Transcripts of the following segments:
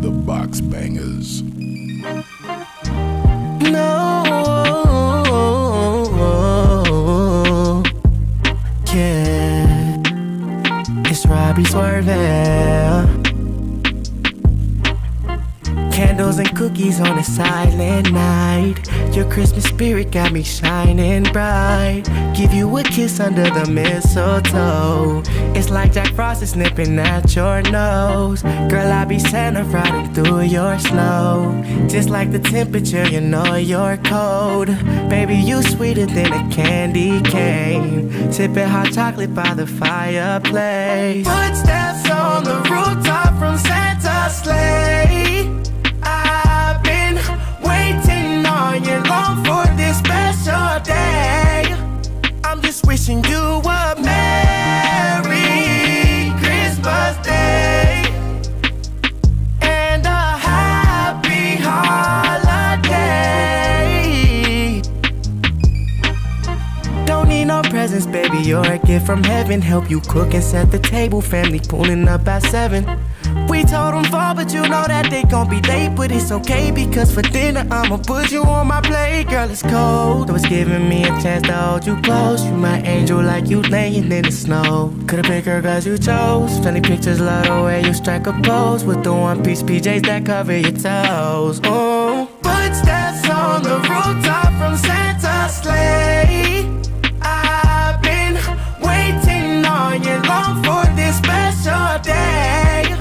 The Box Bangers. No, yeah, it's Robby Swervin. Candles and cookies on a silent night. Your Christmas spirit got me shining bright. Give you a kiss under the mistletoe. It's like Jack Frost is nipping at your nose. Girl, I be Santa riding through your snow. Just like the temperature, you know you're cold. Baby, you sweeter than a candy cane. Sipping hot chocolate by the fireplace. Footsteps on the rooftop from Santa's sleigh. I've been waiting all year long for this special day. I'm just wishing you a Merry Christmas Day and a Happy Holiday. Don't need no presents, baby, you're a gift from heaven. Help you cook and set the table, family pulling up at 7. We told them 4, but you know that they gon' be late. But it's okay, because for dinner I'ma put you on my plate. Girl, it's cold, so it's giving me a chance to hold you close. You my angel like you laying in the snow. Could've picked her cause you chose. Funny pictures, love the way you strike a pose with the one-piece PJs that cover your toes. Oh, footsteps on the rooftop from Santa's sleigh. I've been waiting all year long for this special day.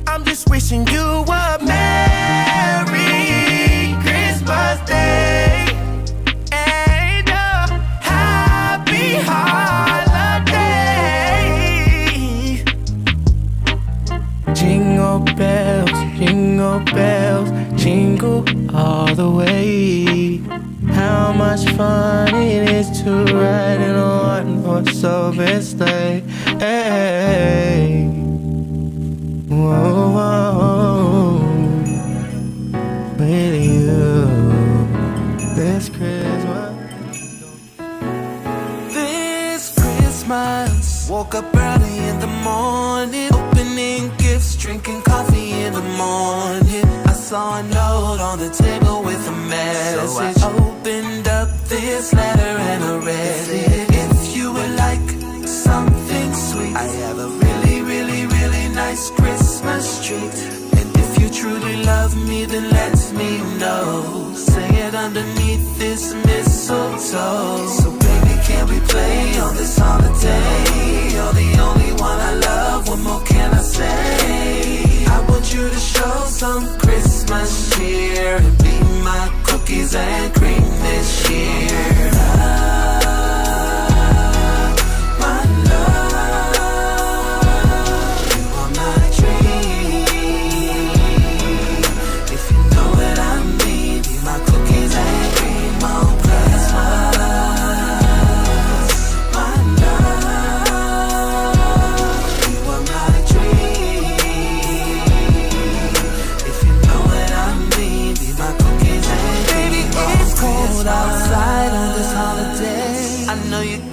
I'm just wishing you a Merry Christmas Day and a Happy Holiday. Jingle bells, jingle all the way. How much fun it is to ride in a one-horse open sleigh. Hey. Whoa, whoa, with you this Christmas. This Christmas, woke up early in the morning, opening gifts, drinking coffee in the morning. I saw a note on the table with a message. So I opened up this letter and I read it. If you would like something sweet, I have a really, really, really nice Christmas treat. And if you truly love me, then let me know. Say it underneath this mistletoe. So baby, can we play on this holiday? You're the only one I love, what more can I say? I want you to show some Christmas cheer and be my cookies and cream this year.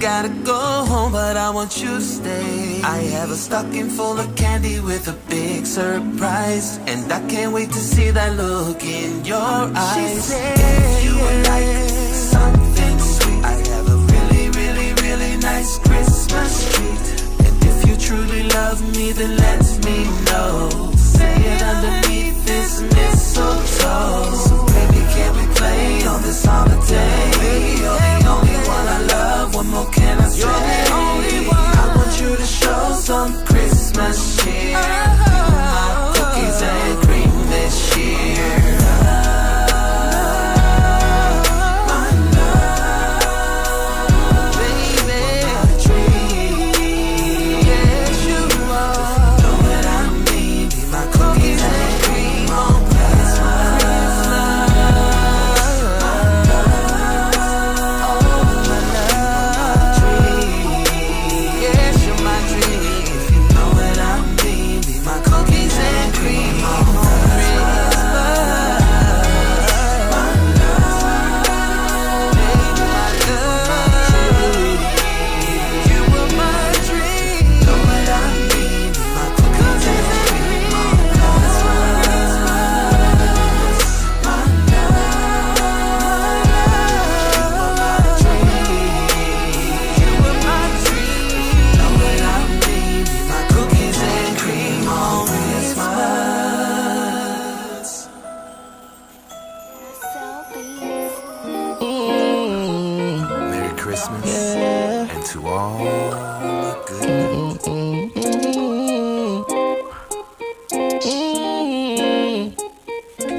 Gotta go home, but I want you to stay. I have a stocking full of candy with a big surprise, and I can't wait to see that look in your eyes. She said, if you would like something sweet, I have a really, really, really nice Christmas treat. And if you truly love me, then let me know. Say it underneath this mistletoe. So baby, can we play on this holiday? You're the only one I love, what more can I say? You're the only one. I want you to show some Christmas cheer. My cookies and cream this year. My love. and to all the good.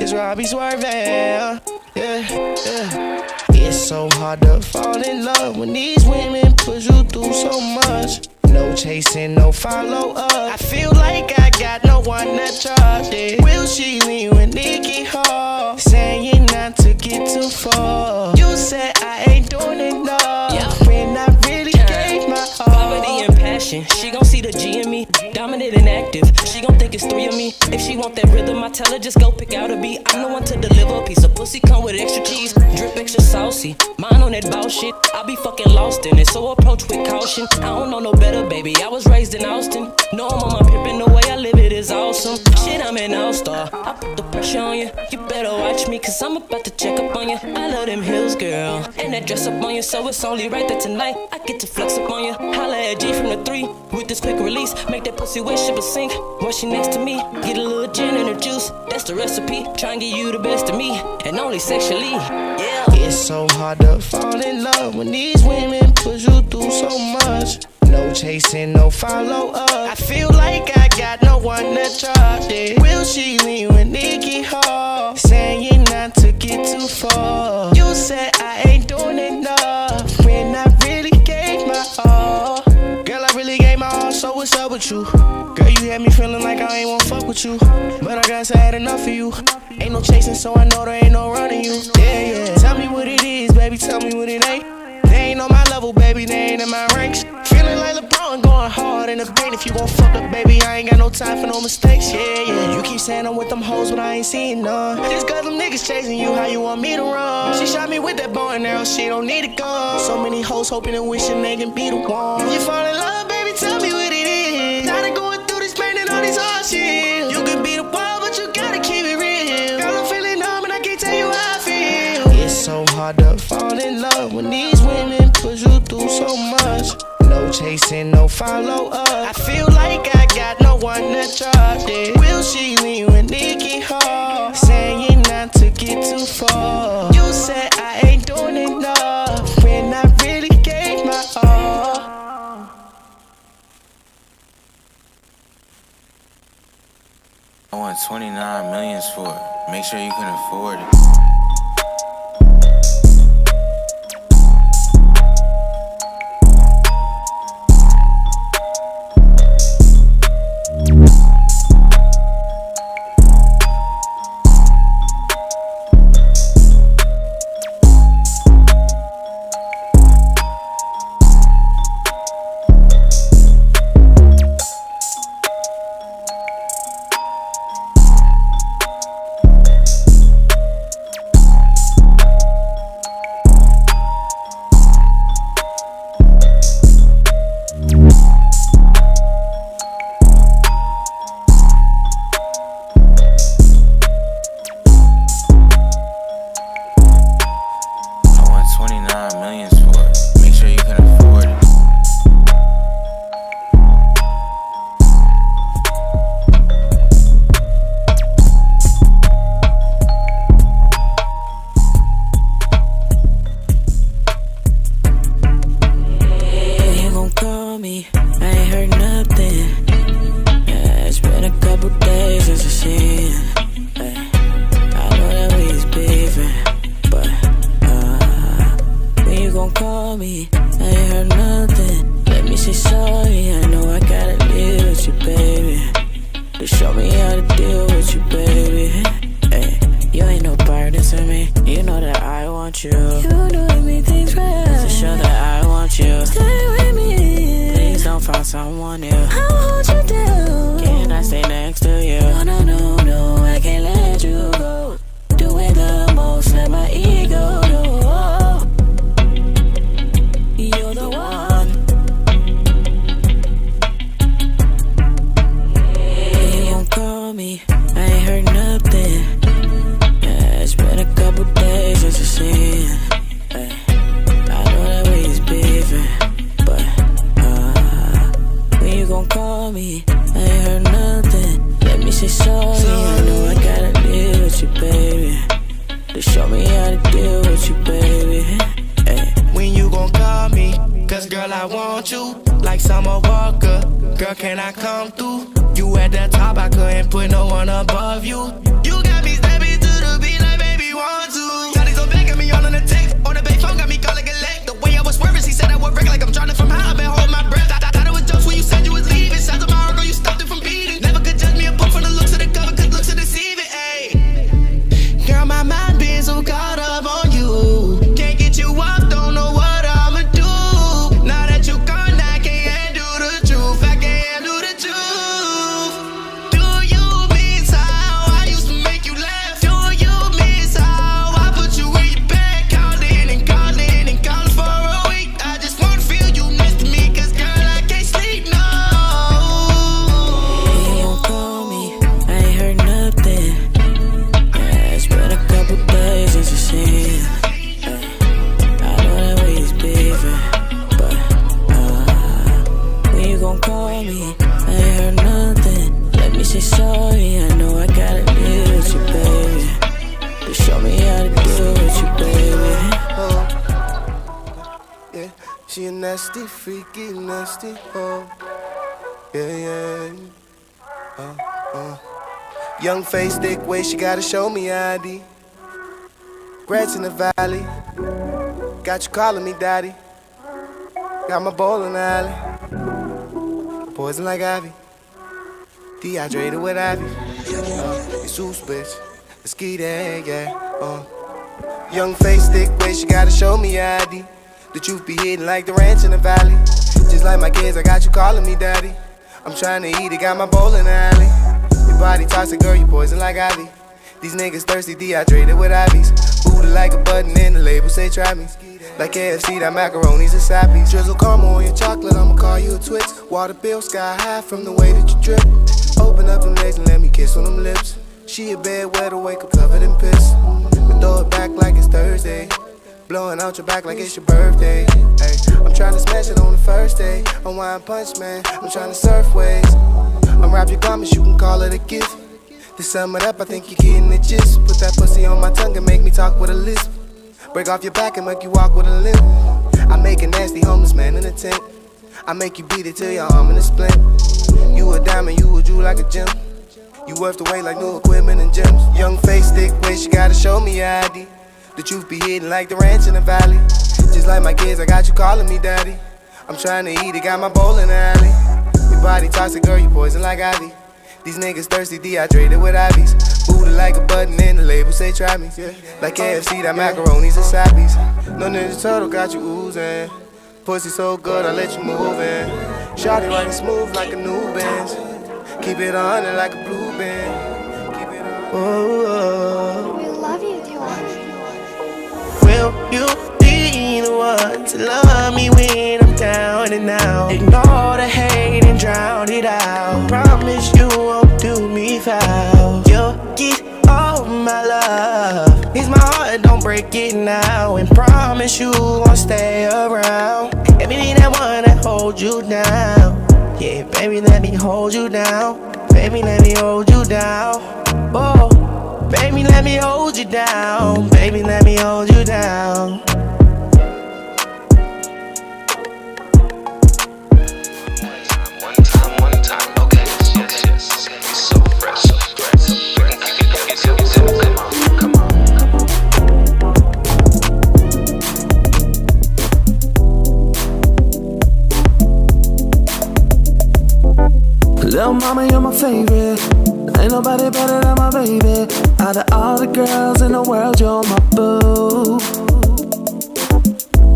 It's Robby Swervin. Yeah. It's so hard to fall in love when these women push you through so much. No chasing, no follow up. I feel like I got no one to trust. Yeah. Will she leave when it get hard? Saying not to get too far. You said I ain't doing enough. Yeah. When I really gave my all. Poverty and passion. She gon' see the G in me. Dominant and active. She gon' think it's 3 of me. If she want that rhythm, I tell her just go pick out a beat. I'm the one to deliver a piece of pussy. Come with extra cheese. Drip extra saucy. Mine on that boss shit. I be fucking lost in it. So approach with caution. I don't know no better, baby. I was raised in Austin. No, I'm on my pimpin', the way I live it is awesome. Shit, I'm an all-star. I put the pressure on you. You better watch me, cause I'm about to check up on you. I love them hills, girl. And that dress up on you, so it's only right that tonight I get to flex up on you. Holla at G from the 3 with this quick release. Make that pussy wet, ship a sink. When she next to me, get a little gin in her juice. That's the recipe. Try and get you the best of me, and only sexually. Yeah. It's so hard to fall in love when these women push you through so much. No chasing, no follow up. I feel like I got no one to trust. Yeah. Will she leave when it get hard? Saying not to get too far. You said I ain't doing enough when I really gave my all. Girl, I really gave my all, so what's up with you? Girl, you had me feeling like I ain't wanna fuck with you, but I guess I had enough of you. Ain't no chasing, so I know there ain't no running you. Yeah. Tell me what it is, baby, tell me what it ain't. They ain't on my level, baby, they ain't in my ranks. Feeling like LeBron, going hard in the paint. If you gon' fuck up, baby, I ain't got no time for no mistakes. Yeah. You keep saying I'm with them hoes, but I ain't seeing none. Just cause them niggas chasing you, how you want me to run? She shot me with that bow and arrow, she don't need a gun. So many hoes hoping and wishing they can be the one. You fall in love, baby, tell me what it is. Tired of going through this pain and all these hardships. You could be the one, but you gotta keep it real. Girl, I'm feeling numb and I can't tell you how I feel. It's so hard to fall in love when these women push you through so much. No chasing, no follow up. I feel like I got no one to trust. Yeah. Will she leave when it get hard? Saying not to get too far. You said I ain't doing enough when I really gave my all. I want 29 millions for it. Make sure you can afford it. I know that we is beefing. Girl, I want you like Summer Walker. Girl, can I come through? You at the top, I couldn't put no one above you. You got me stepping to the beat like baby want to. Shawty so back at me all on the text. On the bass phone, got me calling a leg. The way I was swerving, she said I would wreck like I'm drowning from high. I been holding my breath. I thought it was jokes when you said you was leaving. Shots of my heart, girl, you stopped it from beating. Never could judge me a book from the looks of the cover, cause looks are deceiving, ayy. Girl, my mind been so caught up on you. Can't get you up, don't know what I'ma do. Now that you gone, I can't handle the truth. I can't handle the truth. Do you miss how I used to make you laugh? Do you miss how I put you in your bed? Calling and calling and calling for a week. I just wanna feel you next to me, cause girl, I can't sleep, no. You won't call me, I ain't heard nothing. Yeah, it's been a couple days since you seen it. I know that way is beefing, but when you gon' call me, I ain't heard nothing. Let me say sorry, I know I gotta deal with you, baby. Just show me how to deal with you, baby. Yeah, she a nasty, freaky, nasty, oh. Yeah. Young face, thick waist, she gotta show me ID. Rats in the valley, got you calling me daddy. Got my bowling alley, poison like ivy, dehydrated with ivy. It's juice, bitch, let's get that, yeah. Young face, thick waist, she gotta show me ID. The truth be hidden like the ranch in the valley. Just like my kids, I got you calling me daddy. I'm trying to eat it, got my bowling alley. Your body toxic, girl, you poison like ivy. These niggas thirsty, dehydrated with ivies. Booty like a button and the label say try me. Like KFC, that macaroni's a side piece. Drizzle caramel on your chocolate, I'ma call you a Twix. Water bill sky high from the way that you drip. Open up them legs and let me kiss on them lips. She a bed wetter, wake up covered in piss. But throw it back like it's Thursday. Blowing out your back like it's your birthday. Ay, I'm trying to smash it on the first day. Unwind punch, man, I'm trying to surf waves. Unwrap your garments, you can call it a gift. To sum it up, I think you're getting the gist. Put that pussy on my tongue and make me talk with a lisp. Break off your back and make you walk with a limp. I make a nasty homeless man in a tent. I make you beat it till your arm in a splint. You a diamond, you a jewel like a gem. You worth the weight like new equipment and gems. Young face, thick waist, you gotta show me your ID. The truth be hidden like the ranch in the valley. Just like my kids, I got you calling me daddy. I'm trying to eat it, got my bowling alley. Your body toxic, girl, you poison like ivy. These niggas thirsty, dehydrated with ivies. Booty like a button and the label say try me. Like KFC, that macaroni's a side piece. No Ninja Turtle got you oozing. Pussy so good, I let you move in. Shawty riding smooth like a new Benz. Keep it on it like a blue band. Keep it on. Oh. We love you, Dior. Will you be the one to love me when I'm down and out? Ignore the hate and drown it out. Promise you won't do me foul. You'll get all my love. It's my heart, don't break it now. And promise you won't stay around. Let me be that one that holds you down. Yeah, baby, let me hold you down. Baby, let me hold you down. Oh, baby, let me hold you down. Baby, let me hold you down. One time, okay, yes, okay. So fresh, we can keep it simple, come on. Little mama, you're my favorite. Ain't nobody better than my baby. Out of all the girls in the world, you're my boo.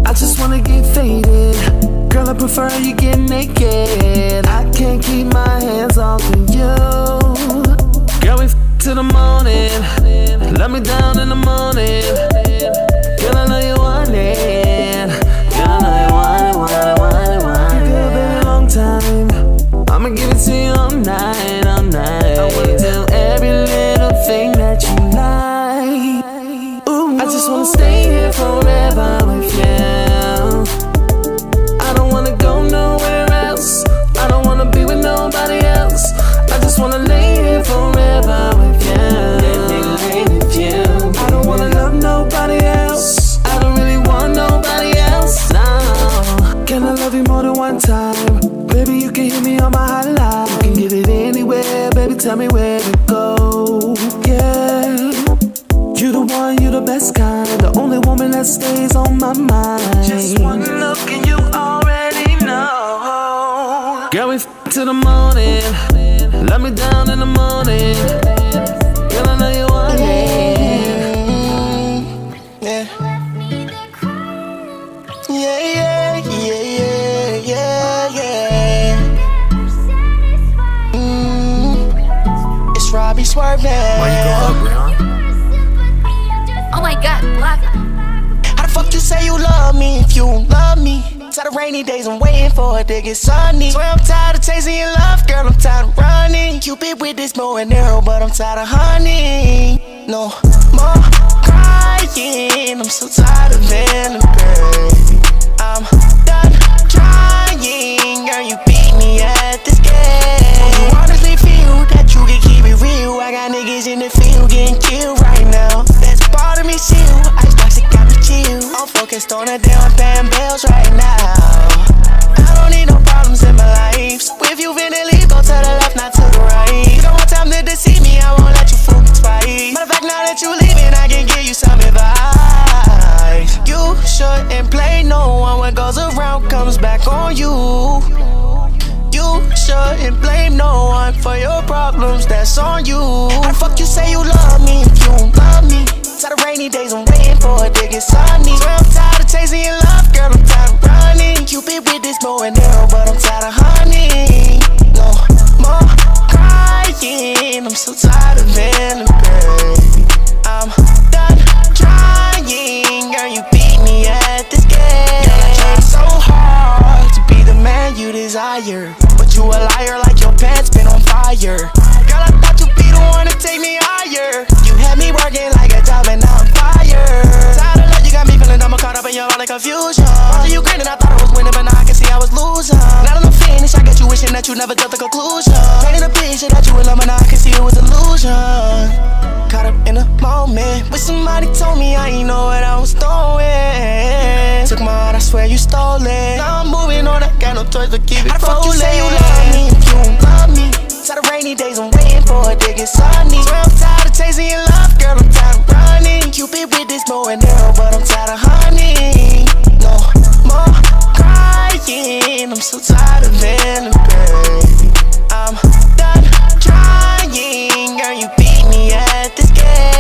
I just wanna get faded. Girl, I prefer you get naked. I can't keep my hands off of you. Girl, we f till the morning. Let me down in the morning. Girl, I know you want it. Girl, I know you want it. Girl, been a long time. I'ma give it to you all night, all night. I wanna do every little thing that you like. Ooh, I just wanna stay here forever with you. I don't wanna go nowhere else. I don't wanna be with nobody else. I just wanna lay here forever with you. Let me lay with you. I don't wanna love nobody else. I don't really want nobody wanna love you more than one time. Baby, you can hit me on my hotline. You can get it anywhere, baby, tell me where to go. Yeah, you the one, you the best kind. The only woman that stays on my mind. Just one look and you already know. Girl, we f*** till the morning. Let me down in the morning. Girl, I know you want it. Yeah. Yeah, yeah, yeah, yeah, yeah, yeah. It's Robby Swervin. Why you go up, Brian? Oh my God, black. How the fuck you say you love me if you don't love me? Tired of rainy days, I'm waiting for it to get sunny. Swear I'm tired of chasing your love, girl, I'm tired of running. Cupid with this bow and arrow, but I'm tired of honey. No more crying, I'm so tired of feeling, baby. I'm done trying, girl, you beat me at this game. You honestly feel that you can keep it real. I got niggas in the field getting killed right now. That's part of me still, icebox, it got me chill. I'm focused on a damn paying bills right now. I don't need no problems in my life. So if you finna leave, go to the left, not to the right. You don't want time to deceive me, I won't let you fool me twice. Matter of fact, now that you leaving, I can give you some advice. You shouldn't play no one. What goes around comes back on you. You shouldn't blame no one for your problems, that's on you. How the fuck you say you love me if you don't love me? Tired of rainy days, I'm waiting for it to get sunny. Swear I'm tired of chasing your love, girl, I'm tired of running. Cupid with this bow and arrow, but I'm tired of honey. No more crying, I'm so tired of feeling, baby. I'm done trying, girl, you beat me at this game. Girl, I tried so hard to be the man you desire, but you a liar like your pants been on fire. Girl, I thought you'd be the one to take me higher. You had me working like a job and now I'm fired. Tired of love, you got me feeling dumb, caught up in your all the confusion. After you grinning, I thought I was winning, but now I can see I was losing. Now that I'm finished, I got you wishing that you never got the conclusion. Painted a picture that you were love, but now I can see it was illusion. Caught up in a moment, but somebody told me I ain't know what I was doing. Took my heart, I swear you stole it. Now I'm moving on, I got no choice but keep it rolling. How the fuck you say you love me if you don't love me? Tired of rainy days, I'm waiting for it to get sunny. Swear I'm tired of chasing your love, girl, I'm tired of running. Cupid with this bow and arrow, but I'm tired of honey. No more crying, I'm so tired of feeling, baby. I'm done trying, girl, you beat me at this game.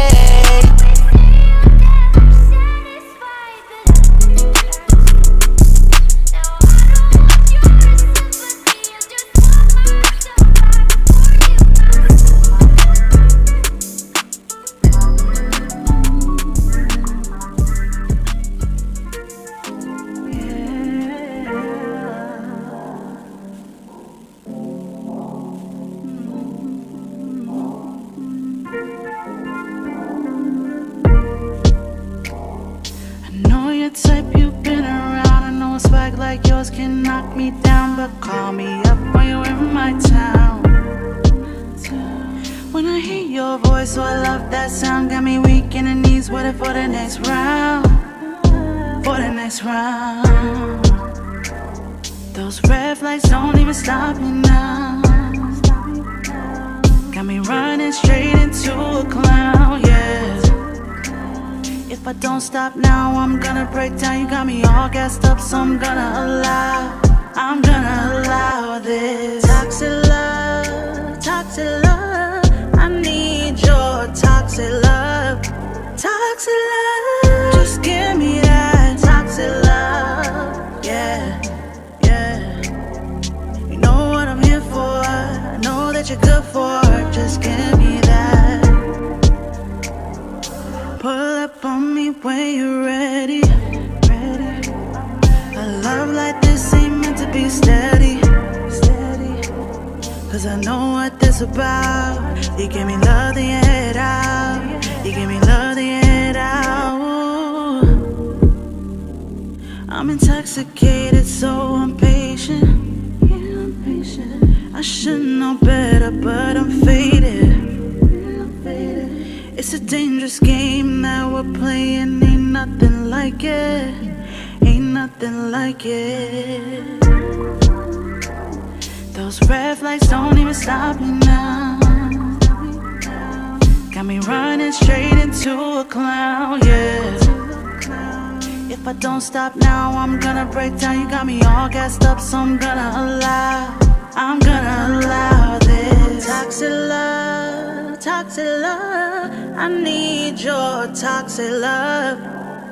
Like yours can knock me down, but call me up when you're in my town. When I hear your voice, so I love that sound. Got me weak in the knees, waiting for the next round. For the next round. Those red flags don't even stop me now. Got me running straight into a clown, yeah. If I don't stop now, I'm gonna break down. You got me all gassed up, so I'm gonna allow this toxic love, toxic love. I need your toxic love, toxic love. Just give me that toxic love, yeah, yeah. You know what I'm here for, I know that you're good for. Just give me that. Pull up on me when you're ready, ready. A love like this ain't meant to be steady, steady. Cause I know what this about. You give me love, then you head out. You give me love, then you head out. I'm intoxicated, so I'm patient. Yeah, I'm patient. I should know better, but I'm faded. It's a dangerous game that we're playing, ain't nothing like it. ain't nothing like it. Those red flags don't even stop me now. Got me running straight into a clown, yeah. If I don't stop now, I'm gonna break down. You got me all gassed up, so I'm gonna allow this. Toxic love, I need your toxic love.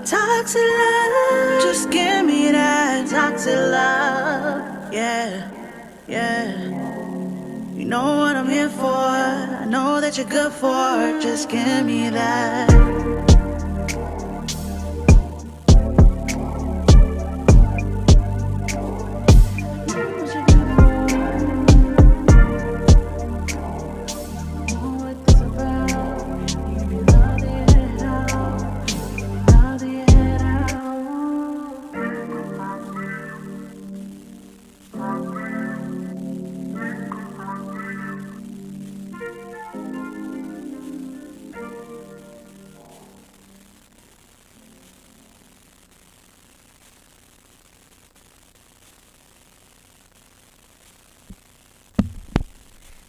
Toxic love, just give me that toxic love, yeah, yeah. You know what I'm here for, I know that you're good for, just give me that.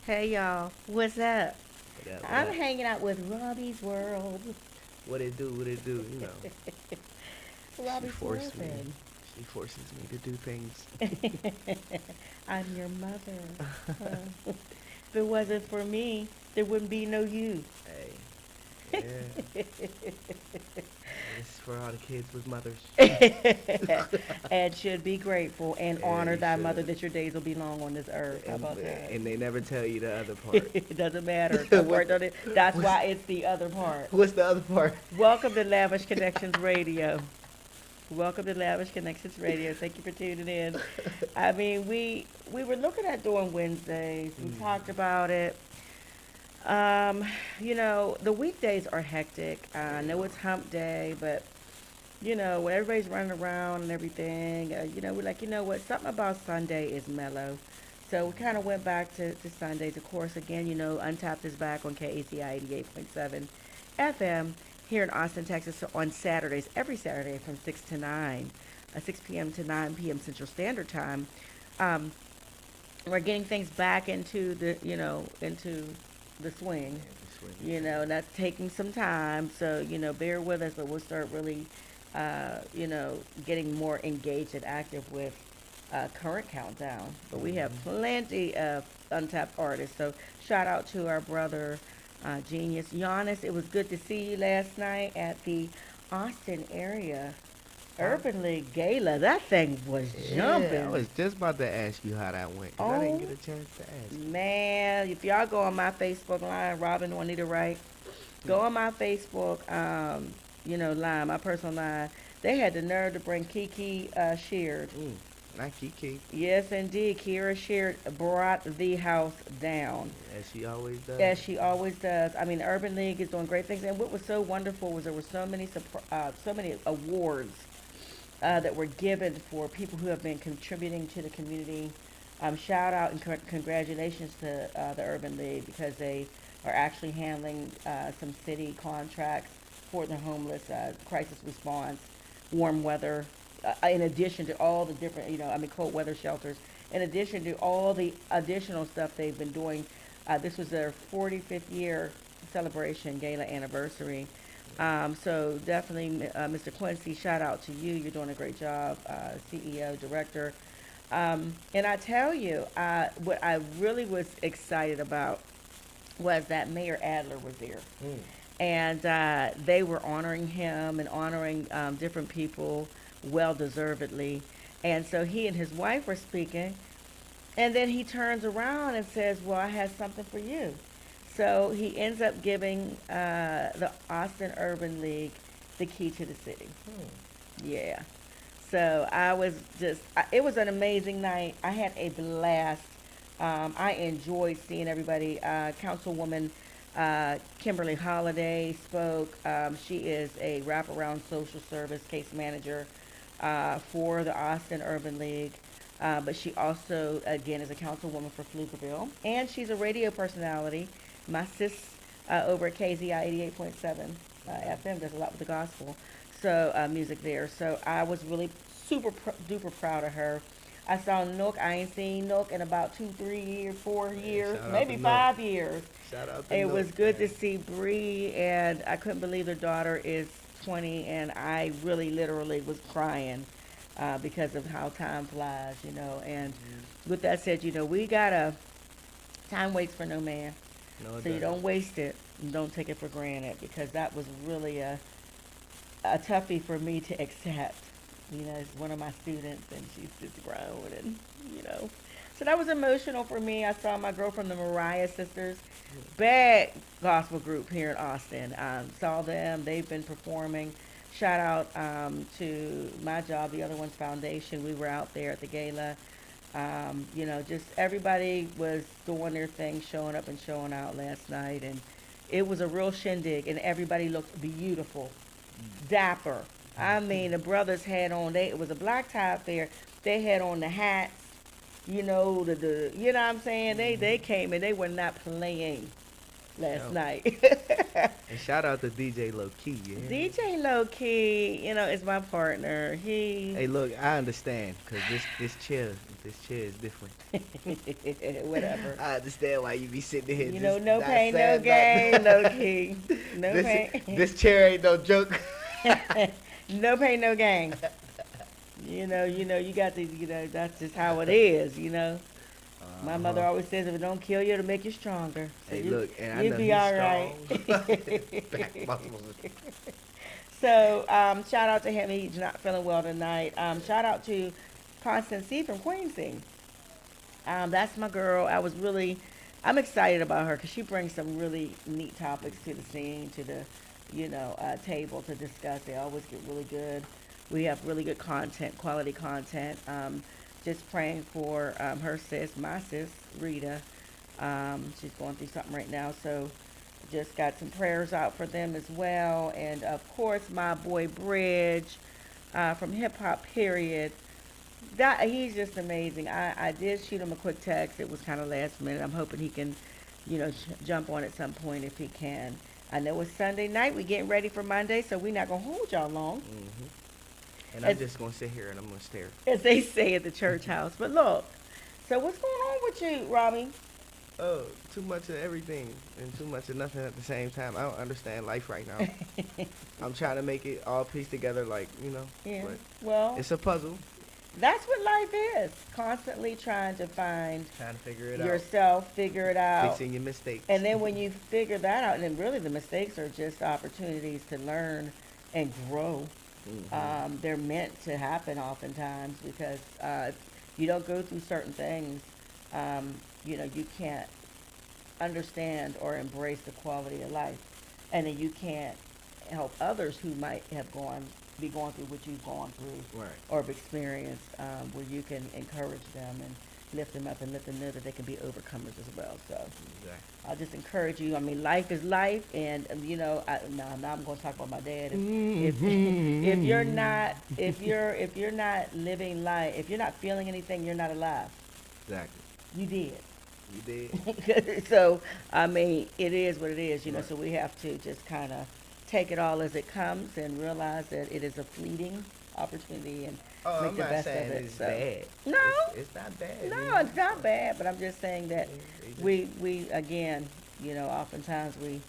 Hey y'all, what's up? I'm hanging out with Robby's World. What it do, you know. Robby Swervin. She forces me to do things. I'm your mother. If it wasn't for me, there wouldn't be no you. Hey. Yeah. This is for all the kids with mothers. And should be grateful and honor thy mother that your days will be long on this earth. How about that? And they never tell you the other part. It doesn't matter. That's why it's the other part. What's the other part? Welcome to Lavish Connections Radio. Welcome to Lavish Connections Radio. Thank you for tuning in. I mean, we were looking at doing Wednesdays. We talked about it. You know, the weekdays are hectic. I know it's hump day, but, you know, when everybody's running around and everything, you know, we're like, you know what, something about Sunday is mellow. So we kind of went back to Sundays. Of course, again, you know, Untapped is back on KACI 88.7 FM here in Austin, Texas, on Saturdays, every Saturday from 6 to 9, 6 p.m. to 9 p.m. Central Standard Time. We're getting things back into the, you know, into the swing, you know, and that's taking some time, so, you know, bear with us, but we'll start really, you know, getting more engaged and active with current countdown. But we have plenty of untapped artists, so shout out to our brother, Genius Giannis. It was good to see you last night at the Austin area Urban League Gala. That thing was jumping. Yeah, I was just about to ask you how that went, 'cause I didn't get a chance to ask. Man, if y'all go on my Facebook line, Robyn Juanita Wright, go on my Facebook, you know, line, my personal line. They had the nerve to bring Kiki Sheard. Not Kiki. Yes, indeed. Kira Sheard brought the house down. As she always does. As she always does. I mean, the Urban League is doing great things. And what was so wonderful was there were so many awards that were given for people who have been contributing to the community. Shout out and congratulations to the Urban League, because they are actually handling some city contracts for the homeless, crisis response, warm weather, in addition to all the different, you know, I mean, cold weather shelters, in addition to all the additional stuff they've been doing. This was their 45th year celebration, gala anniversary. So definitely, Mr. Quincy, shout out to you. You're doing a great job, CEO, director. And I tell you, what I really was excited about was that Mayor Adler was there. And they were honoring him and honoring different people well-deservedly. And so he and his wife were speaking. And then he turns around and says, well, I have something for you. So he ends up giving the Austin Urban League the key to the city. Yeah. So I was just, it was an amazing night. I had a blast. I enjoyed seeing everybody. Councilwoman Kimberly Holiday spoke. She is a wraparound social service case manager for the Austin Urban League. But she also, again, is a councilwoman for Pflugerville. And she's a radio personality. My sis over at KZI 88.7 FM does a lot with the gospel, so music there. So I was really duper proud of her. I saw Nook. I ain't seen Nook in about 2, 3 years, 4 years, maybe 5 years. Shout out to It Nook, was good man. to see Bree, and I couldn't believe their daughter is 20, and I really literally was crying because of how time flies, you know. And with that said, you know, we gotta, time waits for no man. No, it So you doesn't. don't waste it and don't take it for granted, because that was really a toughie for me to accept. You know, it's one of my students, and she's just grown, and, you know. So that was emotional for me. I saw my girl from the Mariah Sisters, bad gospel group here in Austin. Saw them. They've been performing. Shout out to my job, the Other One's Foundation. We were out there at the gala. You know, just everybody was doing their thing, showing up and showing out last night. And it was a real shindig, and everybody looked beautiful, dapper. I mean, the brothers had on, it was a black tie affair. They had on the hats, you know, the you know what I'm saying? They came and they were not playing last night. And shout out to DJ LoKey, yeah. DJ LoKey, you know, is my partner. Hey, look, I understand, because this chair is different. Whatever. I understand why you be sitting here. You know, no pain, no gain, LoKey. No pain. This chair ain't no joke. No pain, no gain. You know, you got to, you know, that's just how it is, you know. My mother always says, if it don't kill you, it'll make you stronger. So Hey, you, look, and I you'll know be he's all right. Back muscles. So, shout out to him. He's not feeling well tonight. Shout out to Constance C from Queensy. That's my girl. I'm excited about her because she brings some really neat topics to the scene, to the, you know, table to discuss. They always get really good. We have really good content, quality content. Just praying for her sis, my sis, Rita. She's going through something right now, so just got some prayers out for them as well. And of course, my boy Bridge from Hip Hop Period. He's just amazing. I did shoot him a quick text. It was kind of last minute. I'm hoping he can, you know, jump on at some point if he can. I know it's Sunday night. We're getting ready for Monday, so we're not going to hold y'all long. Mm-hmm. And I'm just going to sit here and I'm going to stare. As they say at the church house. But look, so what's going on with you, Robby? Oh, too much of everything and too much of nothing at the same time. I don't understand life right now. I'm trying to make it all piece together, like, you know. Yeah. But well, it's a puzzle. That's what life is. Constantly trying to figure it out. Yourself, figure it out. Fixing your mistakes. And then when you figure that out, and then really the mistakes are just opportunities to learn and grow. Mm-hmm. They're meant to happen oftentimes because you don't go through certain things. You know, you can't understand or embrace the quality of life. And then you can't help others who might have be going through what you've gone through, right, or have experienced, where you can encourage them and lift them up and let them know that they can be overcomers as well. So exactly. I'll just encourage you. I mean, life is life, and you know, now I'm going to talk about my dad. If you're not living life, if you're not feeling anything, you're not alive. Exactly. You did. You did. So I mean, it is what it is, you know. Right. So we have to just kind of take it all as it comes and realize that it is a fleeting opportunity and make I'm the not best saying of it. it's So. bad. No, it's not bad. No, it's not bad. But I'm just saying that we again, you know, oftentimes we,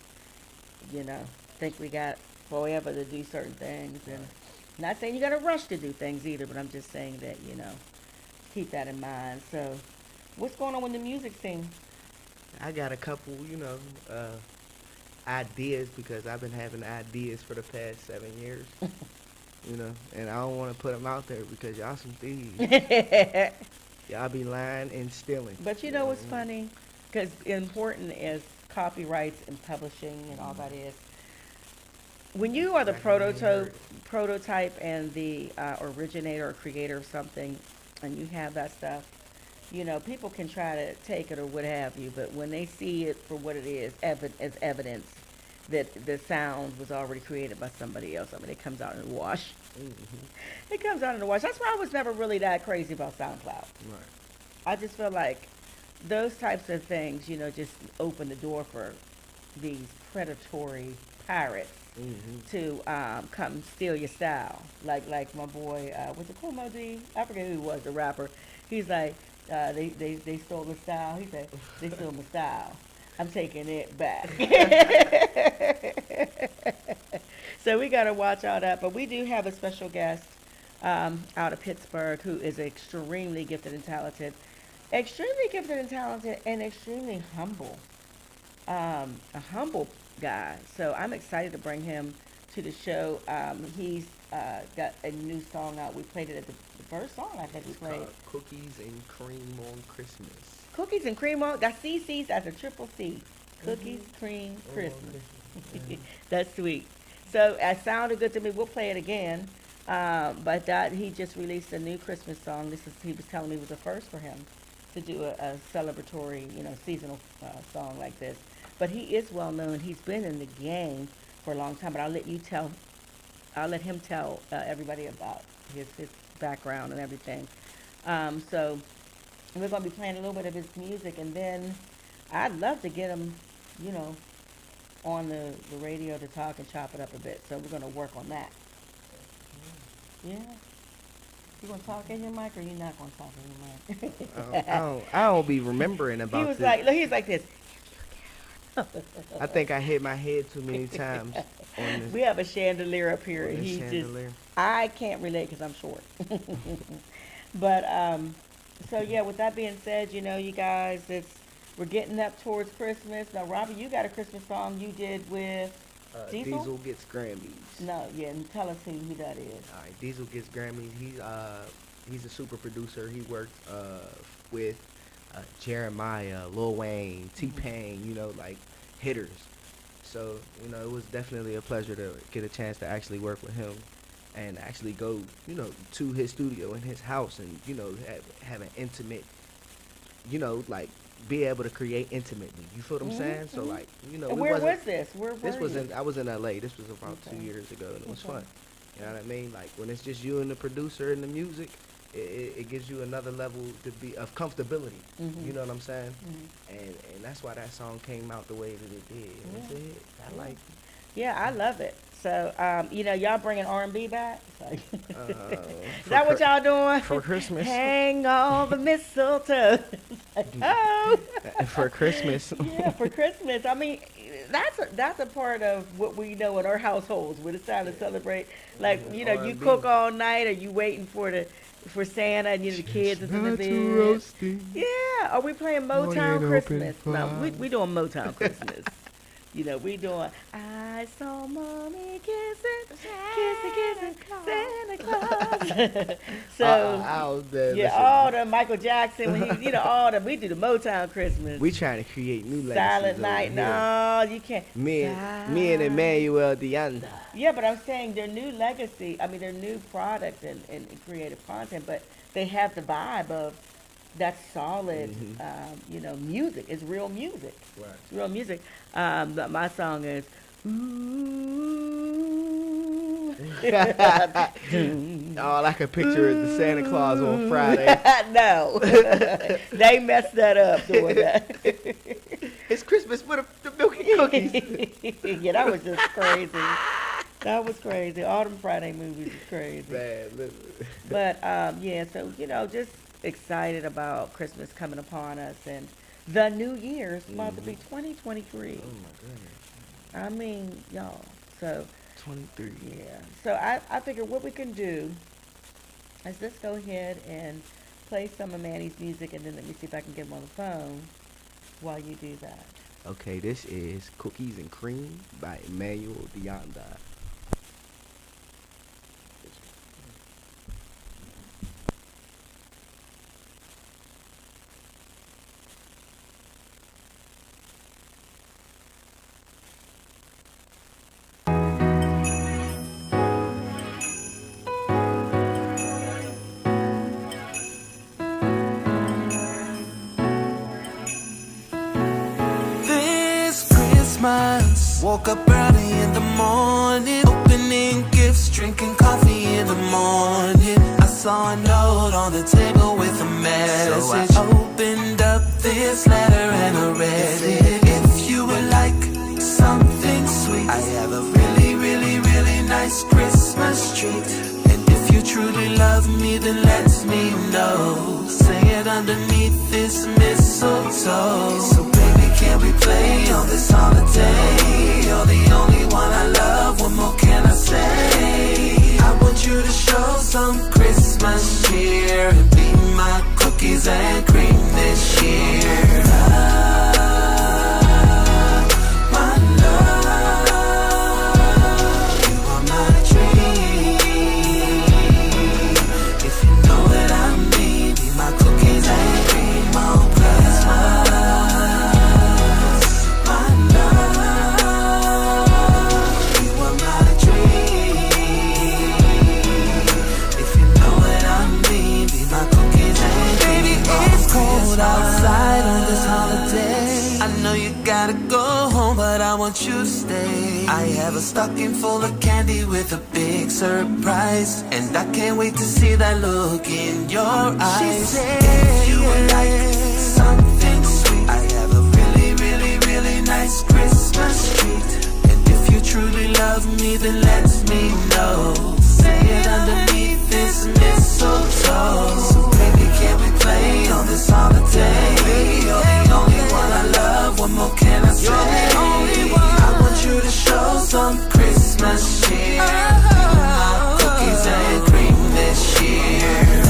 you know, think we got forever to do certain things, and not saying you got to rush to do things either. But I'm just saying that, you know, keep that in mind. So, what's going on with the music scene? I got a couple, you know, ideas, because I've been having ideas for the past 7 years. You know, and I don't want to put them out there because y'all some thieves. Y'all be lying and stealing. But you know what's funny? Because important as copyrights and publishing and all that is, when you are the prototype and the originator or creator of something, and you have that stuff, you know, people can try to take it or what have you, but when they see it for what it is, as evidence that the sound was already created by somebody else, I mean, it comes out in the wash. Mm-hmm. It comes out in the wash. That's why I was never really that crazy about SoundCloud. Right. I just feel like those types of things, you know, just open the door for these predatory pirates to come steal your style. Like my boy, was it Kumo D? I forget who he was, the rapper. He's like, they stole the style. He said, they stole my style. I'm taking it back. So we got to watch all that. But we do have a special guest out of Pittsburgh who is extremely gifted and talented. Extremely gifted and talented and extremely humble. A humble guy. So I'm excited to bring him to the show. He's got a new song out. We played it at the first song I think we played. Cookies and Cream on Christmas. Cookies and cream on, that's CC's, that's a triple C. Cookies, cream, Christmas. That's sweet. So it sounded good to me. We'll play it again. But that he just released a new Christmas song. He was telling me it was a first for him to do a celebratory, seasonal song like this. But he is well known. He's been in the game for a long time. But I'll let him tell everybody about his background and everything. So we're going to be playing a little bit of his music, and then I'd love to get him, on the radio to talk and chop it up a bit. So we're going to work on that. Yeah. You going to talk in your mic, or you not going to talk in your mic? I don't be remembering about this. He was like this. I think I hit my head too many times on this. We have a chandelier up here, and I can't relate because I'm short. But so yeah, with that being said, you guys, we're getting up towards Christmas. Now, Robby, you got a Christmas song you did with Diesel? Diesel Gets Grammys. No, yeah, and tell us who that is. All right, Diesel Gets Grammys. He's a super producer. He worked with Jeremiah, Lil Wayne, T-Pain, like hitters. So, it was definitely a pleasure to get a chance to actually work with him and actually go, to his studio in his house and, have an intimate, be able to create intimately. You feel what I'm saying? So, and where was this? I was in LA. This was about 2 years ago, and it was fun. You know what I mean? Like, when it's just you and the producer and the music, it gives you another level of comfortability. You know what I'm saying? And that's why that song came out the way that it did. It's a hit. I like it. Yeah, I love it. So, y'all bringing R&B back? Is that what y'all doing? For Christmas. Hang all the mistletoe. For Christmas. Yeah, for Christmas. I mean, that's a part of what we know in our households when it's time to celebrate. Like, you cook all night, or you waiting for Santa, and the kids is in the bed. Yeah. Are we playing Motown Christmas? No, we doing Motown Christmas. We doing, I saw Mommy kissing Santa Claus. So, all the Michael Jackson, all the, we do the Motown Christmas. We trying to create new legacies. Silent Night, no, you can't. Me and Emmanuel Deanda. Yeah, but I'm saying their new legacy, their new product and creative content, but they have the vibe of that solid, music. It's real music. Right. It's real music. But my song is, ooh. All I can picture is the Santa Claus on Friday. No. They messed that up doing that. It's Christmas with the milky cookies. Yeah, that was just crazy. That was crazy. All them Friday movies is crazy. Bad. But, so, just excited about Christmas coming upon us, and the new year is about to be 2023. Oh my goodness. I mean, y'all. So 23. Yeah. So I figured what we can do is let's go ahead and play some of Manny's music, and then let me see if I can get him on the phone while you do that. Okay, this is Cookies and Cream by Emmanuel Deanda. Woke up early in the morning, opening gifts, drinking coffee in the morning. I saw a note on the table with a message. So I opened up this letter and I read it. If you would like something sweet, I have a really underneath this mistletoe. So baby, can we play on this holiday? You're the only one I love, what more can I say? I want you to show some Christmas cheer and be my cookies and cream this year. Outside on this holiday, I know you gotta go home, but I want you to stay. I have a stocking full of candy with a big surprise, and I can't wait to see that look in your eyes. She said, if you would like something sweet, I have a really, really, really nice Christmas treat. And if you truly love me, then let me know. Say it underneath this mistletoe. So baby, can we play on this holiday? You're the only one I love, what more can I say? You're the only one. I want you to show some Christmas cheer. My cookies and cream this year.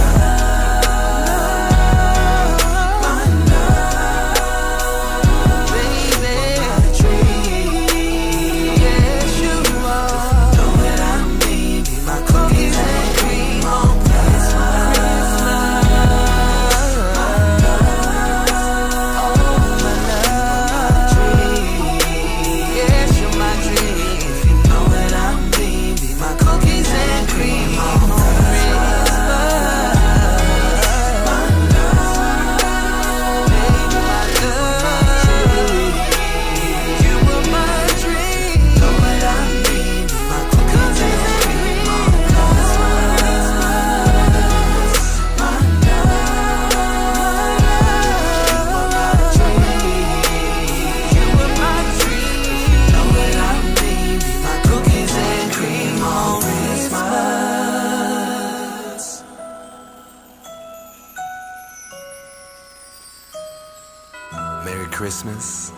Christmas,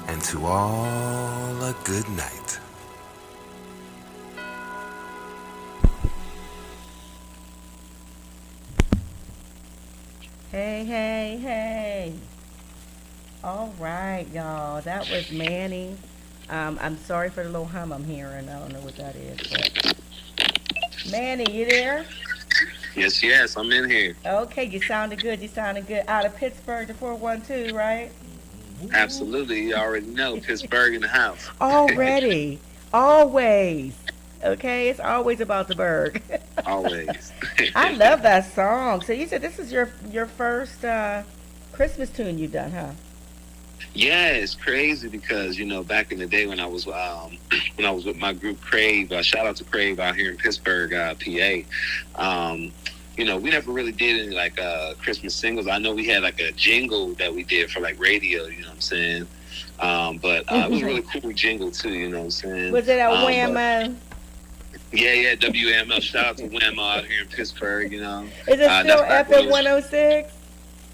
and to all a good night. Hey, hey, hey. All right, y'all. That was Manny. I'm sorry for the little hum I'm hearing. I don't know what that is. But Manny, you there? Yes, yes, I'm in here. Okay, you sounded good. You sounded good. Out of Pittsburgh to 412, right? Absolutely. You already know. Pittsburgh in the house. Already. Always. Okay, it's always about the Berg. Always. I love that song. So you said this is your first Christmas tune you've done, huh? Yeah, it's crazy because, you know, back in the day when I was with my group Crave, shout out to Crave out here in Pittsburgh, PA. You know, we never really did any like Christmas singles. I know we had like a jingle that we did for like radio, you know what I'm saying? But it was a really cool jingle too, you know what I'm saying? Was it a Whammo? Yeah, WML. Shout out to Whammo out here in Pittsburgh, you know. Is it still FM 106?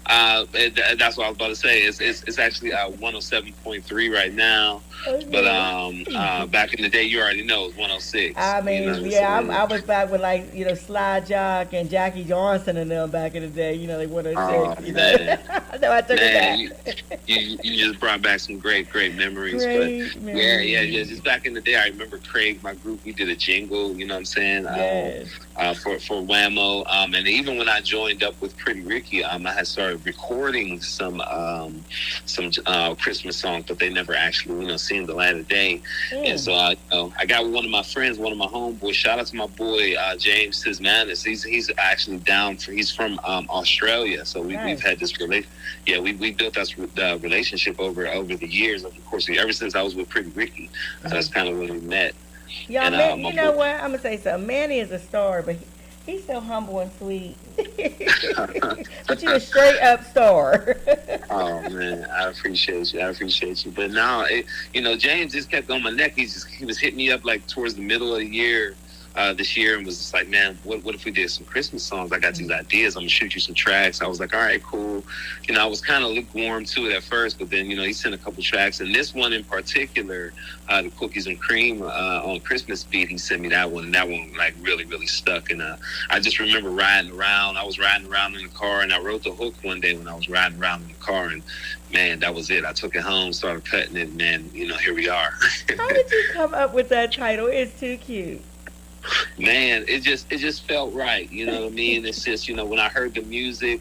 That's what I was about to say. It's actually 107.3 right now. Okay. But back in the day, you already know it was 106. I mean, you know, yeah, I was back with like, you know, Sly Jock and Jackie Johnson and them back in the day. You know, like 106. You know? So I took it back. You just brought back some great memories. Memories. Yeah. Just back in the day, I remember Craig, my group, we did a jingle. You know what I'm saying? Yes. For Whammo. And even when I joined up with Pretty Ricky, I had started recording some Christmas songs, but they never actually, you know, seen the light of day. And so I got with one of my friends, one of my homeboys. Shout out to my boy James Sismanis. He's actually he's from Australia. So we've had this we built that relationship over the years. Of course, ever since I was with Pretty Ricky, that's kind of when we met. Yeah, man, you know what? I'm gonna say something. Manny is a star, but he's so humble and sweet. But you're a straight up star. Oh man, I appreciate you. But now, you know, James just kept on my neck. He was hitting me up like towards the middle of the year. this year and was just like, man, what if we did some Christmas songs? I got these ideas. I'm gonna shoot you some tracks. I was like, all right, cool. You know, I was kind of lukewarm to it at first, but then, you know, he sent a couple tracks, and this one in particular, the Cookies and Cream on Christmas beat, he sent me that one, and that one like really, really stuck. And I just remember riding around. I was riding around in the car, and I wrote the hook one day when I was riding around in the car, and man, that was it. I took it home, started cutting it, and man, you know, here we are. How did you come up with that title? It's too cute. Man, it just felt right. You know what I mean? It's just, you know, when I heard the music,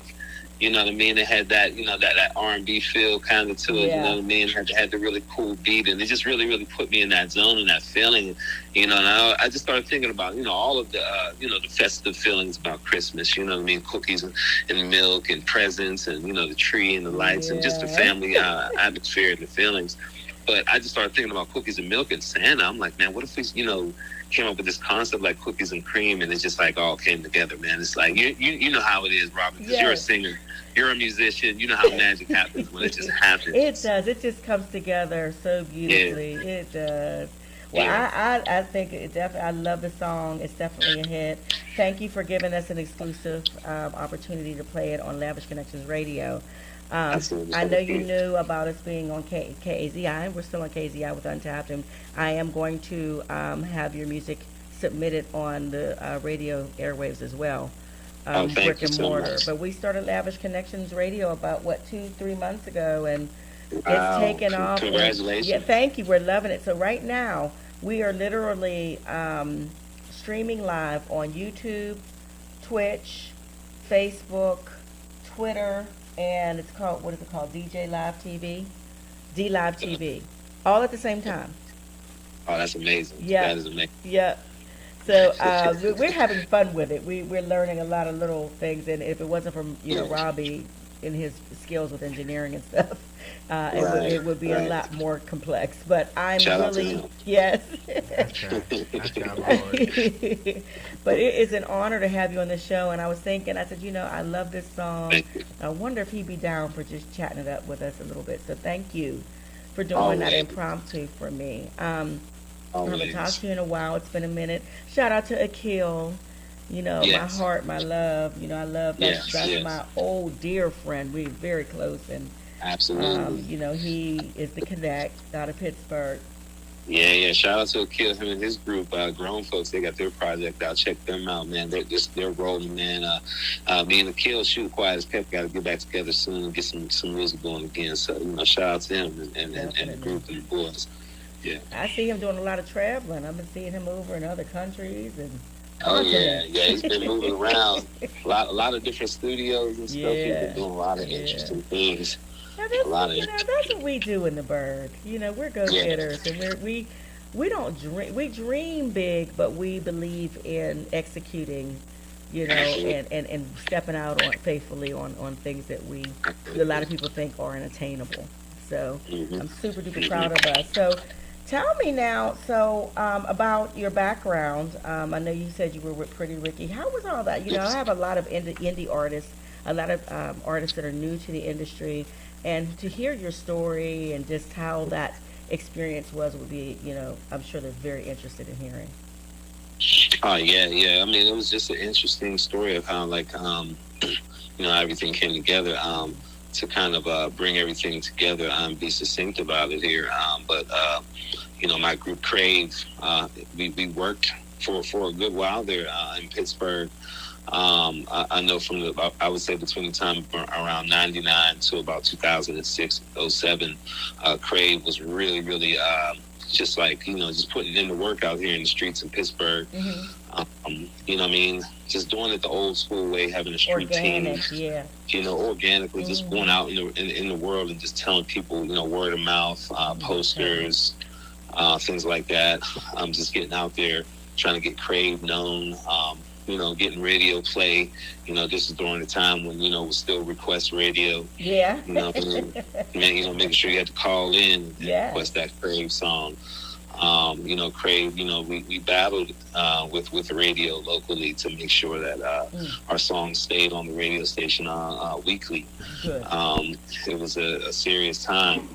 you know what I mean? It had that, you know, that R&B feel kind of to it. You know what I mean? Had the really cool beat, and it just really, really put me in that zone and that feeling. You know, and I just started thinking about, you know, all of the, you know, the festive feelings about Christmas. You know what I mean? Cookies and milk and presents, and, you know, the tree and the lights and just the family atmosphere and the feelings. But I just started thinking about cookies and milk and Santa. I'm like, man, what if we, you know, came up with this concept like cookies and cream, and it just like all came together, man. It's like you know how it is, Robyn, because you're a singer, you're a musician. You know how magic happens when it just happens. It does. It just comes together so beautifully. Yeah. It does. Well, I think it definitely. I love the song. It's definitely a hit. Thank you for giving us an exclusive opportunity to play it on Lavish Connections Radio. I know you knew about us being on KAZI. We're still on KAZI with Untapped, and I am going to have your music submitted on the radio airwaves as well, brick and mortar. But we started Lavish Connections Radio about 2-3 months ago, and it's taken off. Congratulations! Yeah, thank you. We're loving it. So right now we are literally streaming live on YouTube, Twitch, Facebook, Twitter. And it's called, what is it called? DJ Live TV? D Live TV. All at the same time. Oh, that's amazing. Yeah. That is amazing. Yeah. So we're having fun with it. We're learning a lot of little things. And if it wasn't for, you know, Robby and his skills with engineering and stuff, it would be a lot more complex. But I'm yes. But it is an honor to have you on the show. And I was thinking, I said, you know, I love this song. I wonder if he'd be down for just chatting it up with us a little bit. So thank you for doing that impromptu for me. I haven't talked to you in a while. It's been a minute. Shout out to Akil. You know, my heart, my love. You know, I love that. That's my old dear friend. We're very close, and absolutely. You know, he is the Connect out of Pittsburgh. Yeah. Shout out to Akil, him and his group, Grown Folks. They got their project out. Check them out, man. They're rolling, man. Me and Akil, shoot, quiet as kept. Got to get back together soon and get some music going again. So, you know, shout out to him and the group and the boys. Yeah. I see him doing a lot of traveling. I've been seeing him over in other countries and. Oh yeah, he's been moving around a lot of different studios and stuff. He's been doing a lot of interesting things. That's what we do in the Berg. You know, we're go-getters, and we don't dream. We dream big, but we believe in executing. You know, and stepping out faithfully on things that a lot of people think are unattainable. So I'm super duper proud of us. So. Tell me now, about your background. I know you said you were with Pretty Ricky. How was all that? You know, I have a lot of indie artists, a lot of artists that are new to the industry, and to hear your story and just how that experience would be, you know, I'm sure they're very interested in hearing. Oh, yeah. I mean, it was just an interesting story of how, like, you know, everything came together. To kind of bring everything together and be succinct about it here. But you know, my group Crave, we worked for a good while there in Pittsburgh. I know from I would say between the time around 99 to about 2006, 07, Crave was really, really just like, you know, just putting in the work out here in the streets in Pittsburgh. You know what I mean? Just doing it the old school way, having a street team. Yeah. You know, organically, just going out in the world and just telling people, you know, word of mouth, posters, things like that. Just getting out there, trying to get Crave known. You know, getting radio play. You know, this is during the time when, you know, it was still request radio. Yeah. You know, you know, making sure you had to call in and request that Crave song. You know, Crave, you know, we battled with the radio locally to make sure that our songs stayed on the radio station weekly. Good. It was a serious time.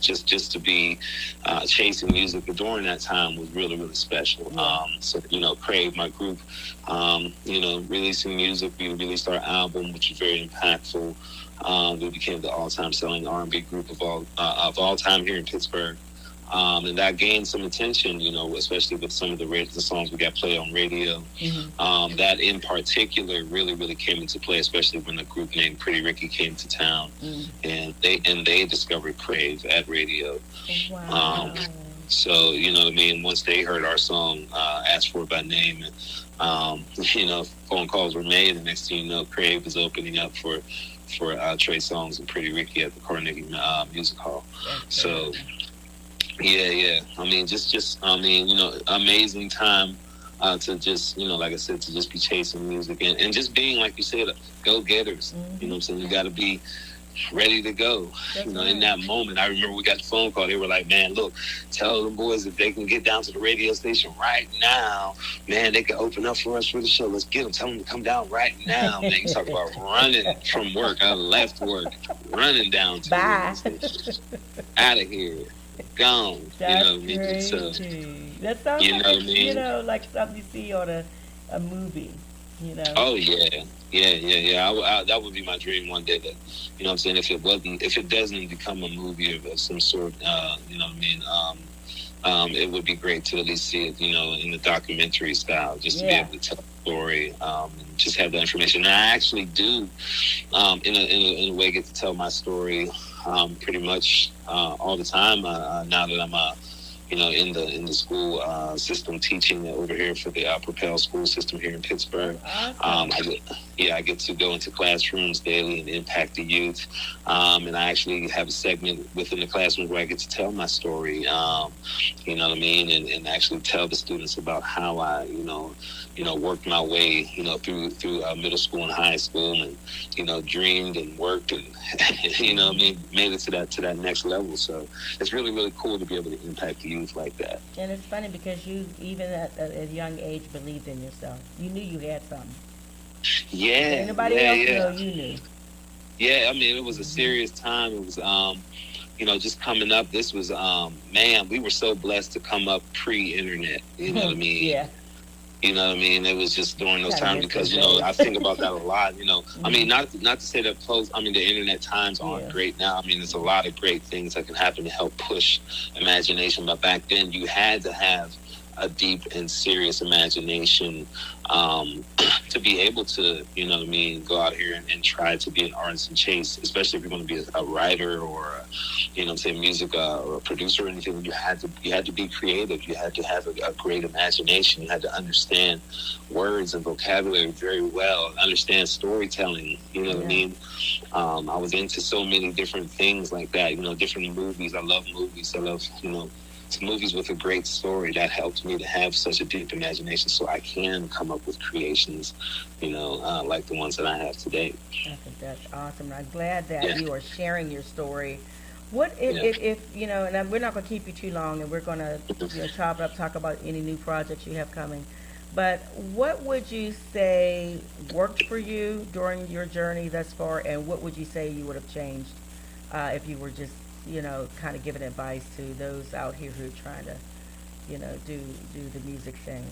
just to be chasing music during that time was really, really special. So, Crave, my group, releasing music. We released our album, which was very impactful. We became the all-time selling R&B group of all time here in Pittsburgh. And that gained some attention, especially with some of the songs we got played on radio. That in particular really, really came into play, especially when a group named Pretty Ricky came to town, and they discovered Crave at radio. Wow. So, once they heard our song, Asked For It By Name, and, phone calls were made, and next thing you know, Crave is opening up for Trey Songz and Pretty Ricky at the Carnegie Music Hall. So, yeah. Amazing time to just, like I said, to just be chasing music and just being, like you said, go-getters. You know what I'm saying? You got to be ready to go. In that moment, I remember we got the phone call. They were like, man, look, tell them boys if they can get down to the radio station right now, man, they can open up for us for the show. Let's get them. Tell them to come down right now. Man, you talk about running from work. I left work, running down to the radio station. Out of here. Gone. That's crazy. So, that sounds like something you see on a movie. Oh yeah. That would be my dream one day. That if it doesn't become a movie of some sort, it would be great to at least see it, in the documentary style, just to be able to tell the story, and just have the information. And I actually do, in a way, get to tell my story, pretty much all the time. Now that I'm in the school system teaching over here for the Propel school system here in Pittsburgh. Awesome. I get to go into classrooms daily and impact the youth. And I actually have a segment within the classroom where I get to tell my story, you know what I mean, and actually tell the students about how I, worked my way, through middle school and high school, and, dreamed and worked and, made it to that next level. So it's really, really cool to be able to impact the youth like that. And it's funny because you, even at a young age, believed in yourself. You knew you had something. Yeah. Anybody else know you knew? Yeah, it was a serious time. It was, just coming up. This was, we were so blessed to come up pre-internet. You know what I mean? Yeah. You know what I mean? It was just during those times because, I think about that a lot, not to say that the internet times aren't great now. There's a lot of great things that can happen to help push imagination. But back then you had to have a deep and serious imagination to be able to, go out here and try to be an artist and chase, especially if you're going to be a writer or music or a producer or anything. You had to be creative. You had to have a great imagination. You had to understand words and vocabulary very well, understand storytelling. You know what I mean? I was into so many different things like that. Different movies. I love movies. I love movies with a great story. That helped me to have such a deep imagination so I can come up with creations, like the ones that I have today. I think that's awesome. I'm glad that you are sharing your story. What if and we're not going to keep you too long, and we're going to talk about any new projects you have coming, but what would you say worked for you during your journey thus far, and what would you say you would have changed if you were just kind of giving advice to those out here who are trying to, do the music thing?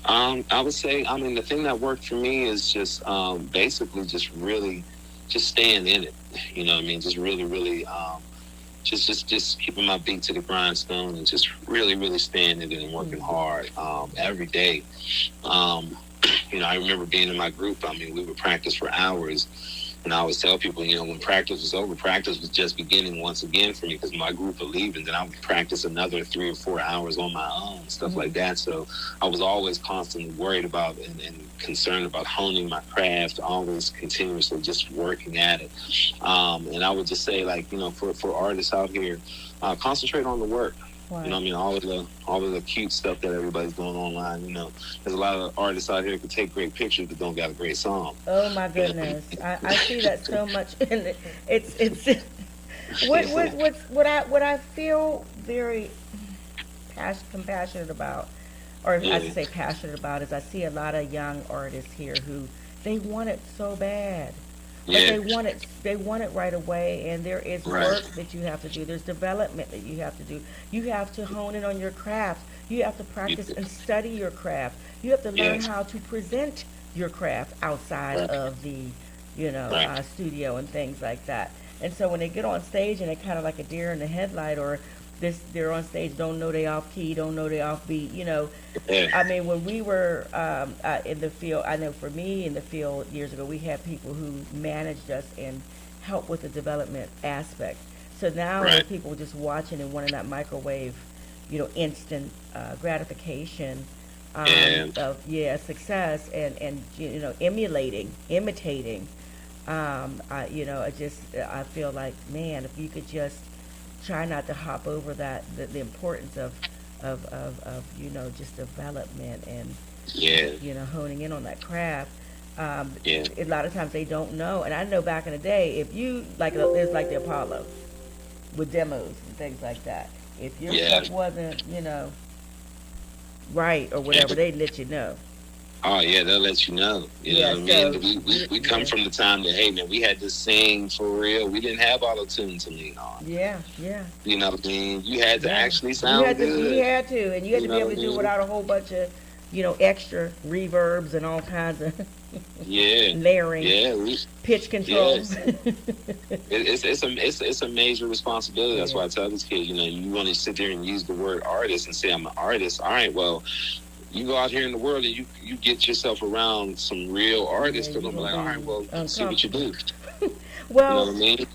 I would say, the thing that worked for me is just basically just really just staying in it. Just really, really just keeping my beat to the grindstone and just really, really staying in it and working hard every day. I remember being in my group. We would practice for hours. And I always tell people, when practice was over, practice was just beginning once again for me because my group would leave, and then I would practice another 3 or 4 hours on my own, stuff like that. So I was always constantly worried about and concerned about honing my craft, always continuously just working at it. And I would just say, for artists out here, concentrate on the work. Right. All of the cute stuff that everybody's doing online. There's a lot of artists out here who can take great pictures but don't got a great song. Oh my goodness, I see that so much, and it's what I feel very compassionate about, or I should say passionate about, is I see a lot of young artists here who they want it so bad, but they want it. They want it right away, and there is work that you have to do. There's development that you have to do. You have to hone in on your craft. You have to practice and study your craft. You have to learn how to present your craft outside of the, studio and things like that. And so when they get on stage and they're kind of like a deer in the headlight, or they're on stage, don't know they off key, don't know they off beat, I mean, when we were in the field, I know for me in the field years ago, we had people who managed us and helped with the development aspect. So now with people just watching and wanting that microwave, instant gratification of success and imitating. I feel like, man, if you could just try not to hop over that, the importance of just development and honing in on that craft. A lot of times they don't know, and I know back in the day, if you it's like the Apollo with demos and things like that. If your stuff wasn't right or whatever, they'd let you know. Oh yeah, they'll let you know. You know what I mean? We come from the time that, hey man, we had to sing for real. We didn't have auto-tune to lean on. Yeah. You know what I mean? You had to actually sound good. You had to, and you had to be able to do without a whole bunch of, extra reverbs and all kinds of layering, pitch controls. It's a major responsibility. That's why I tell this kid, you want to sit there and use the word artist and say I'm an artist. All right, well, you go out here in the world and you get yourself around some real artists. They're gonna be like, all right, well, see what you do. Well,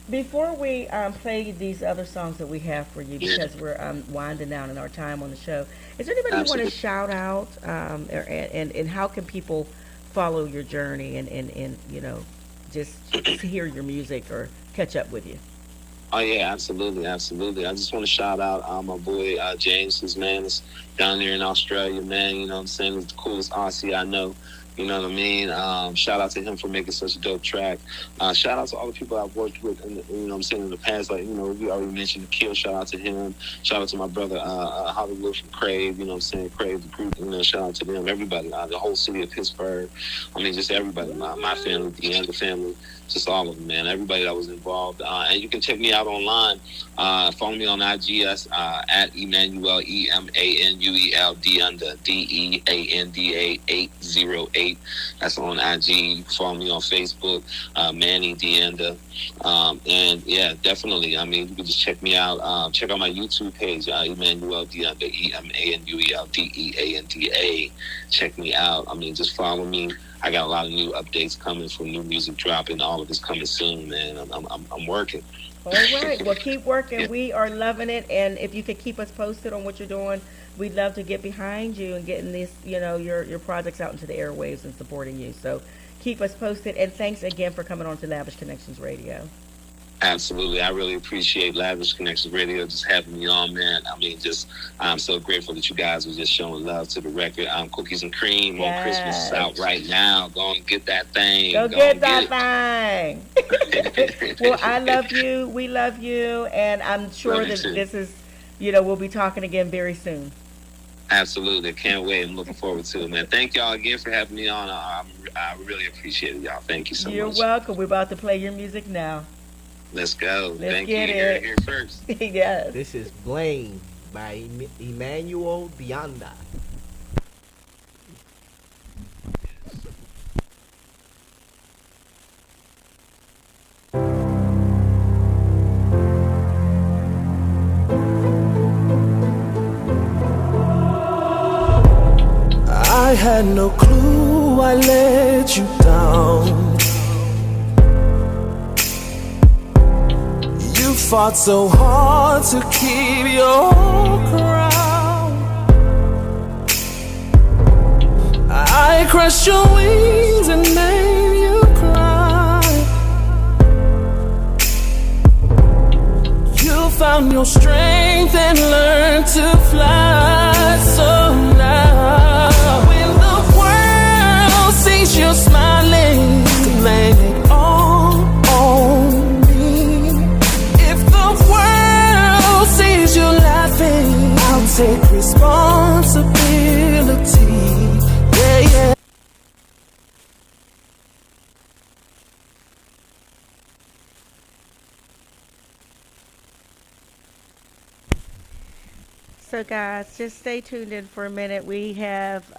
before we play these other songs that we have for you, because we're winding down in our time on the show, is there anybody you want to shout out, and how can people follow your journey and just to hear your music or catch up with you? Oh yeah, absolutely. I just want to shout out my boy James, his man is down there in Australia, man. You know what I'm saying? He's the coolest Aussie I know. You know what I mean? Shout out to him for making such a dope track. Shout out to all the people I've worked with, in the past. Like, we already mentioned the Kill. Shout out to him. Shout out to my brother Hollywood from Crave. You know what I'm saying? Crave, the group. Shout out to them. Everybody, the whole city of Pittsburgh. I mean, just everybody. My family, the Younger family, just all of them, man. Everybody that was involved. And you can check me out online. Follow me on IG at Emmanuel EMANUEL under DEANDA 808. That's on IG. You can follow me on Facebook, Manny Deanda. And yeah, definitely. I mean, you can just check me out. Check out my YouTube page, Emmanuel Deanda, EMANUEL DEANDA. Check me out. I mean, just follow me. I got a lot of new updates coming from new music dropping. All of this coming soon, man. I'm working. All right. Well, keep working. Yeah. We are loving it. And if you could keep us posted on what you're doing, we'd love to get behind you and getting this, your projects out into the airwaves and supporting you. So keep us posted. And thanks again for coming on to Lavish Connections Radio. Absolutely. I really appreciate Lavish Connections Radio just having me on, man. I mean, I'm so grateful that you guys are just showing love to the record. Cookies and Cream on Christmas is out right now. Go and get that thing. Go get that thing. Well, I love you. We love you. And I'm sure that this is, we'll be talking again very soon. Absolutely. Can't wait. I'm looking forward to it, man. Thank y'all again for having me on. I really appreciate it, y'all. Thank you so much. You're welcome. We're about to play your music now. Let's go. Let's Thank you. Here first. Yes. This is Blame by Emmanuel Deanda. I had no clue I let you down. You fought so hard to keep your crown. I crushed your wings and made you cry. You found your strength and learned to fly. So now when the world sees you smiling, blame it all on me. If the world sees you laughing, I'll take responsibility. Yeah, yeah. So guys, just stay tuned in for a minute. We have